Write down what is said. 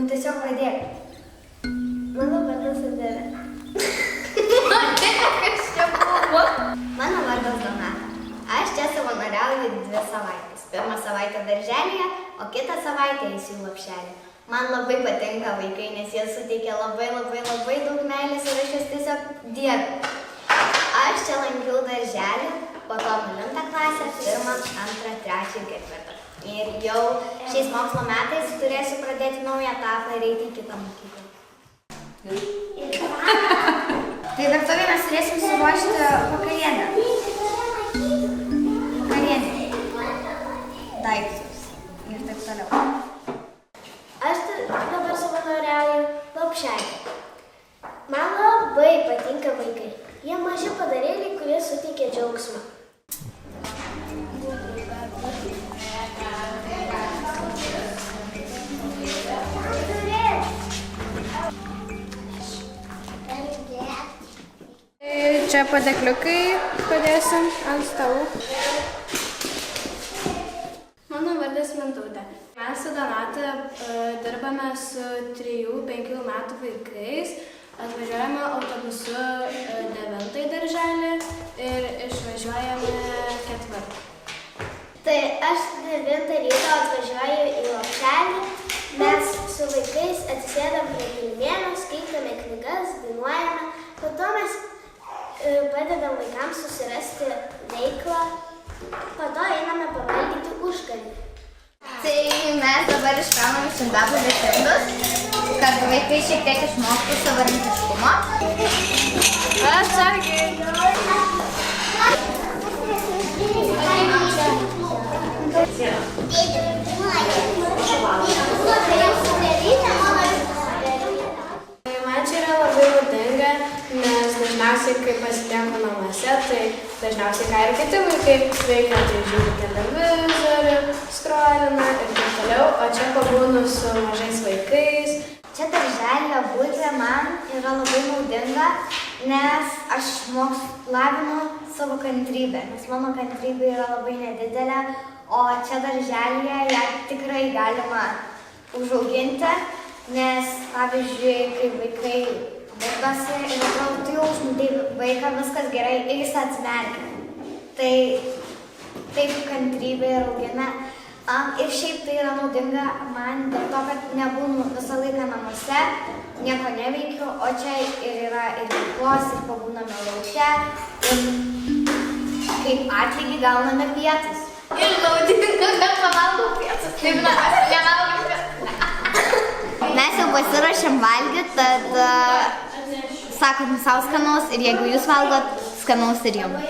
tiesiog pradėk. Mano vardas Adelė. Kas čia buvo? Mano vardas Donata. Aš čia savanoriauju 2 savaitės. Pirmą savaitę darželyje, o kitą savaitę eisiu į lopšelį. Man labai patinka vaikai, nes jie suteikia labai daug meilės ir aš jas tiesiog dieviu. Aš čia lankiau darželį, po to 9 klasę, 1, 2, 3 ir 4. Ir jau šiais mokslo metais turėsiu pradėti naują etapą ir eiti į kitą mokyklą. Tai virtuvėje mes turėsim suruošti vakarienę. Daiktus ir taip toliau. Aš dabar savanoriauju lopšelį. Man labai patinka vaikai. Jie maži padarėliai, kurie suteikia džiaugsmą. Čia padėkliukai padėsim ant stalų. Mano vardas Mintautė. Mes su Donata dirbame su 3-5 metų vaikais. Atvažiuojame autobusu 9 darželį ir išvažiuojame 4. Tai aš 9 ryto atvažiuoju į lopšelį. Mes su vaikais atsisėdam prie kilimėlio, skaitome knygas, dainuojame. Po to mes padedam vaikams susirasti veiklą. Po to einame pavalgyti užkandį. Tai mes dabar iškraunam iš indapų dešimtus, kad vaikai šiek tiek išmoktų savarankiškumo. Atsargiai! Man čia yra labai naudinga, nes dažniausiai, kai pasilieku namuose, tai dažniausiai ką ir kiti vaikai veikia, tai žiūri televizorių, skrolina ir taip toliau, o čia pabūnu su mažais vaikais. Čia darželio būti man yra labai naudinga, nes aš lavinu savo kantrybę, nes mano kantrybė yra labai nedidelė, o čia darželyje ją tikrai galima užauginti, nes, pavyzdžiui, kai vaikai dirbosi ir atrodo, tu jau užmundai vaiką, viskas gerai ir jis atsimerkia. Tai taip kantrybė ir augina. Ir šiaip tai yra naudinga man dėl to, kad nebūnu visą laiką namuose, nieko neveikiu, o čia ir yra ir veiklos, ir pabūname lauke, ir kaip atlygį gauname pietus. Ir naudinga, kad pavalgau pietus. Taip, nevalgau pietus. Mes jau pasiruošėm valgyti, tad sakom sau skanaus ir jeigu jūs valgot, skanaus ir jums.